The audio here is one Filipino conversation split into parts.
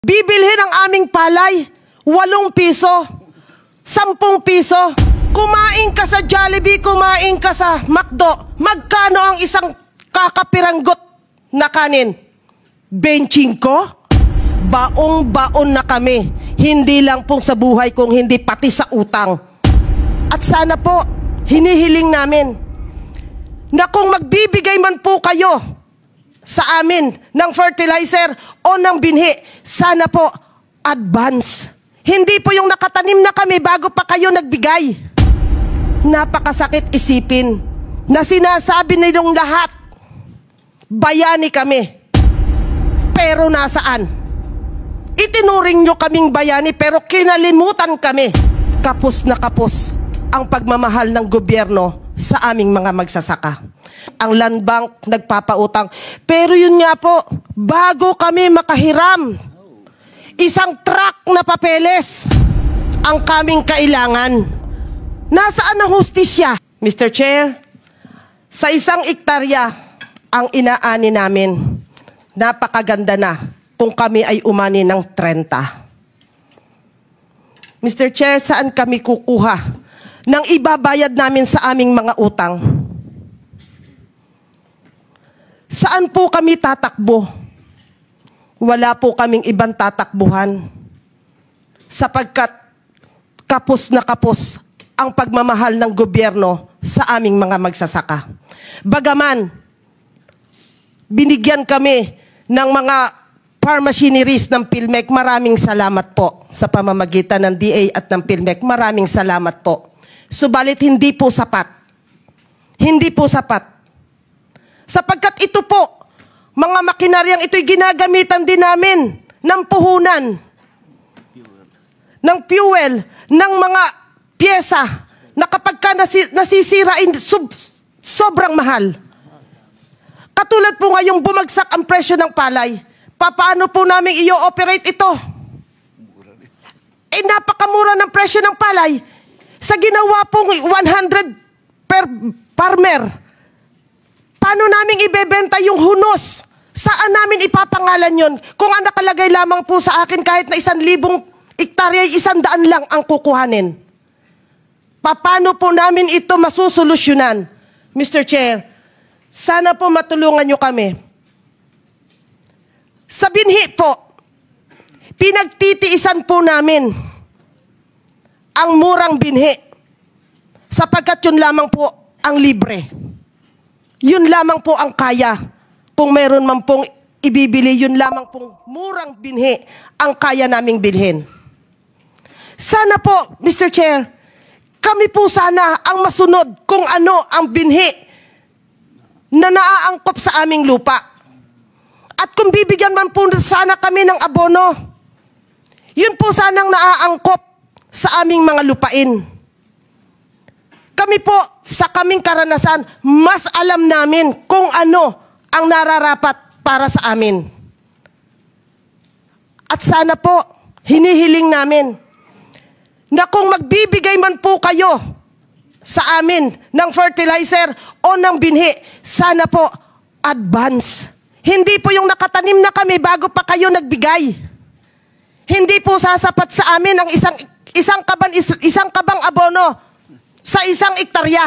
Bibilhin ang aming palay, 8 piso, 10 piso. Kumain ka sa Jollibee, kumain ka sa McDo, magkano ang isang kakapiranggot na kanin? 25? Baong-baon na kami, hindi lang pong sa buhay kung hindi pati sa utang. At sana po, hinihiling namin na kung magbibigay man po kayo sa amin ng fertilizer o ng binhi, sana po advance. Hindi po yung nakatanim na kami bago pa kayo nagbigay. Napakasakit isipin na sinasabi nilang lahat, bayani kami. Pero nasaan? Itinuring nyo kaming bayani pero kinalimutan kami. Kapos na kapos ang pagmamahal ng gobyerno sa aming mga magsasaka. Ang land bank nagpapautang. Pero yun nga po, bago kami makahiram, isang truck na papeles ang kaming kailangan. Nasaan ang hustisya? Mr. Chair, sa 1 hektarya ang inaani namin, napakaganda na kung kami ay umani ng 30. Mr. Chair, saan kami kukuha ng ibabayad namin sa aming mga utang? Saan po kami tatakbo? Wala po kaming ibang tatakbuhan. Sapagkat kapos na kapos ang pagmamahal ng gobyerno sa aming mga magsasaka. Bagaman, binigyan kami ng mga farm machineries ng PhilMec. Maraming salamat po sa pamamagitan ng DA at ng PhilMec. Maraming salamat po. Subalit hindi po sapat. Hindi po sapat. Sapagkat ito po, mga makinaryang ito'y ginagamitan din namin ng puhunan, ng fuel, ng mga pyesa na kapag ka nasisirain, sobrang mahal. Katulad po ngayong bumagsak ang presyo ng palay, paano po namin i-operate ito? Eh napakamura ng presyo ng palay. Sa ginawa pong 100 per farmer, paano namin ibebenta yung hunos? Saan namin ipapangalan yon? Kung ang nakalagay lamang po sa akin kahit na 1,000 hektarya, 100 lang ang kukuhanin. Paano po namin ito masusolusyonan? Mr. Chair, sana po matulungan nyo kami. Sa binhi po, pinagtitiisan po namin ang murang binhi sapagkat yun lamang po ang libre. Yun lamang po ang kaya. Kung meron man pong ibibili, yun lamang pong murang binhi ang kaya naming bilhin. Sana po, Mr. Chair, kami po sana ang masunod kung ano ang binhi na naaangkop sa aming lupa. At kung bibigyan man po sana kami ng abono, yun po sanang naaangkop sa aming mga lupain. Kami po, sa kaming karanasan, mas alam namin kung ano ang nararapat para sa amin. At sana po, hinihiling namin na kung magbibigay man po kayo sa amin ng fertilizer o ng binhi, sana po advance. Hindi po yung nakatanim na kami bago pa kayo nagbigay. Hindi po sasapat sa amin ang isang kabang abono sa 1 hektarya.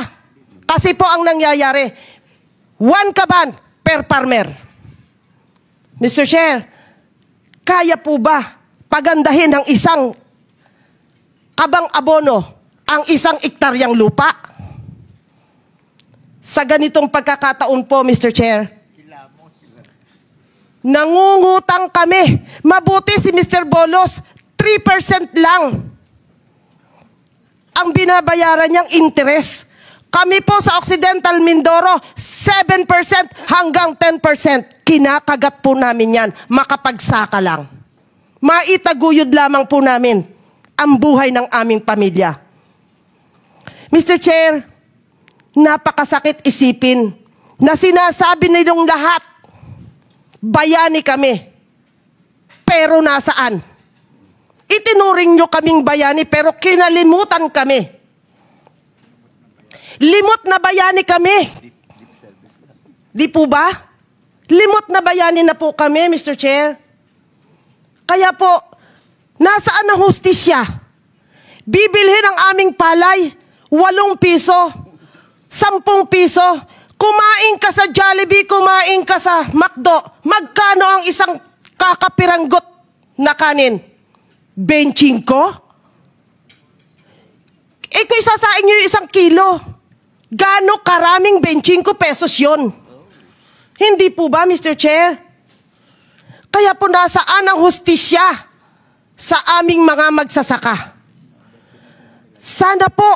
Kasi po ang nangyayari, 1 kaban per farmer. Mr. Chair, kaya po ba pagandahin ng 1 kabang abono ang 1 hektaryang lupa? Sa ganitong pagkakataon po, Mr. Chair, nangungutang kami. Mabuti si Mr. Bolos, 3% lang ang binabayaran niyang interest. Kami po sa Occidental Mindoro, 7% hanggang 10%. Kinakagat po namin yan, makapagsaka lang. Maitaguyod lamang po namin ang buhay ng aming pamilya. Mr. Chair, napakasakit isipin na sinasabi nilang lahat, bayani kami. Pero nasaan? Itinuring nyo kaming bayani pero kinalimutan kami. Limot na bayani kami. Di po ba? Limot na bayani na po kami, Mr. Chair. Kaya po, nasaan ang hustisya? Bibilhin ang aming palay, 8 piso, 10 piso. Kumain ka sa Jollibee, kumain ka sa McDo. Magkano ang isang kakapiranggot na kanin? 25? Kung isasain nyo yung 1 kilo, gaano karaming 25 pesos yun? Hindi po ba, Mr. Chair? Kaya po nasaan ang hustisya sa aming mga magsasaka? Sana po,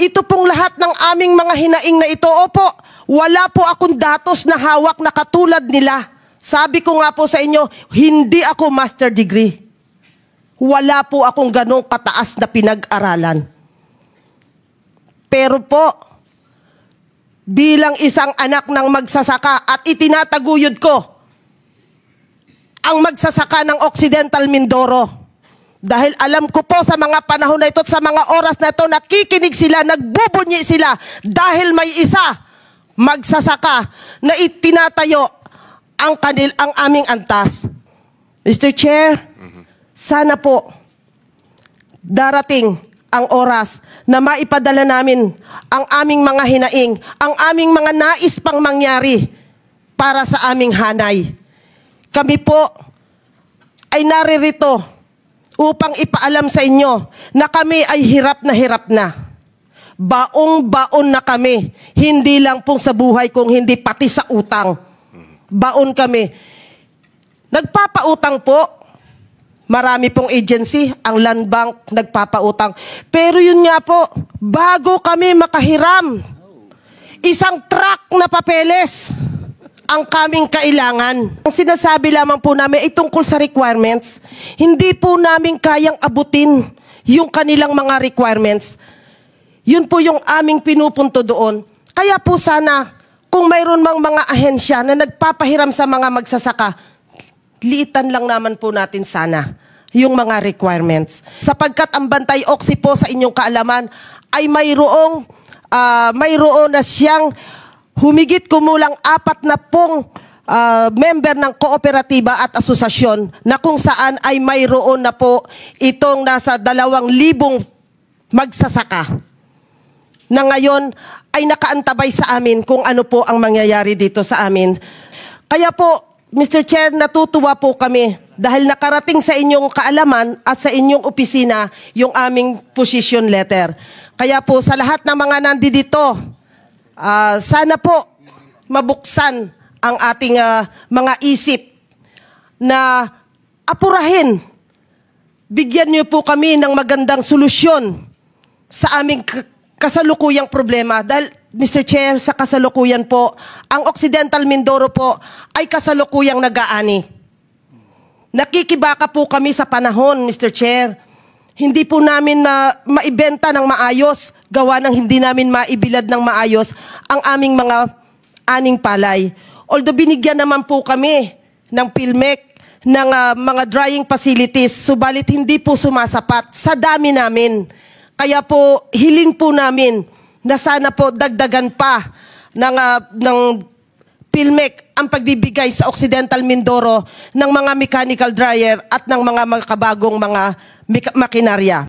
ito pong lahat ng aming mga hinaing na ito, opo, wala po akong datos na hawak na katulad nila. Sabi ko nga po sa inyo, hindi ako master degree. Wala po akong ganong kataas na pinag-aralan. Pero po, bilang isang anak ng magsasaka at itinataguyod ko ang magsasaka ng Occidental Mindoro. Dahil alam ko po sa mga panahon na ito at sa mga oras na ito, nakikinig sila, nagbubunyi sila dahil may isa magsasaka na itinatayo ang aming antas. Mr. Chair, sana po darating ang oras na maipadala namin ang aming mga hinaing, ang aming mga nais pang mangyari para sa aming hanay. Kami po ay naririto upang ipaalam sa inyo na kami ay hirap na. Baong-baon na kami. Hindi lang pong sa buhay kung hindi pati sa utang. Baon kami. Nagpapautang po. Marami pong agency, ang Land Bank nagpapautang. Pero yun nga po, bago kami makahiram, 1 truck na papeles ang kaming kailangan. Ang sinasabi lamang po namin ay tungkol sa requirements. Hindi po namin kayang abutin yung kanilang mga requirements. Yun po yung aming pinupunto doon. Kaya po sana, kung mayroon mang mga ahensya na nagpapahiram sa mga magsasaka, liitan lang naman po natin sana yung mga requirements. Sapagkat ang Bantay Oxy po sa inyong kaalaman ay mayroon na siyang humigit kumulang 40 member ng kooperatiba at asosasyon na kung saan ay mayroon na po itong nasa 2,000 magsasaka na ngayon ay nakaantabay sa amin kung ano po ang mangyayari dito sa amin. Kaya po, Mr. Chair, natutuwa po kami dahil nakarating sa inyong kaalaman at sa inyong opisina yung aming position letter. Kaya po sa lahat ng mga nandito, sana po mabuksan ang ating mga isip na apurahin. Bigyan niyo po kami ng magandang solusyon sa aming kasalukuyang problema. Dahil, Mr. Chair, sa kasalukuyan po, ang Occidental Mindoro po ay kasalukuyang nag-aani. Nakikibaka po kami sa panahon, Mr. Chair. Hindi po namin maibenta ng maayos, gawa ng hindi namin maibilad ng maayos ang aming mga aning palay. Although binigyan naman po kami ng PhilMec, ng mga drying facilities, subalit hindi po sumasapat sa dami namin. Kaya po, hiling po namin na sana po dagdagan pa ng PhilMec ang pagbibigay sa Occidental Mindoro ng mga mechanical dryer at ng mga makabagong mga makinarya.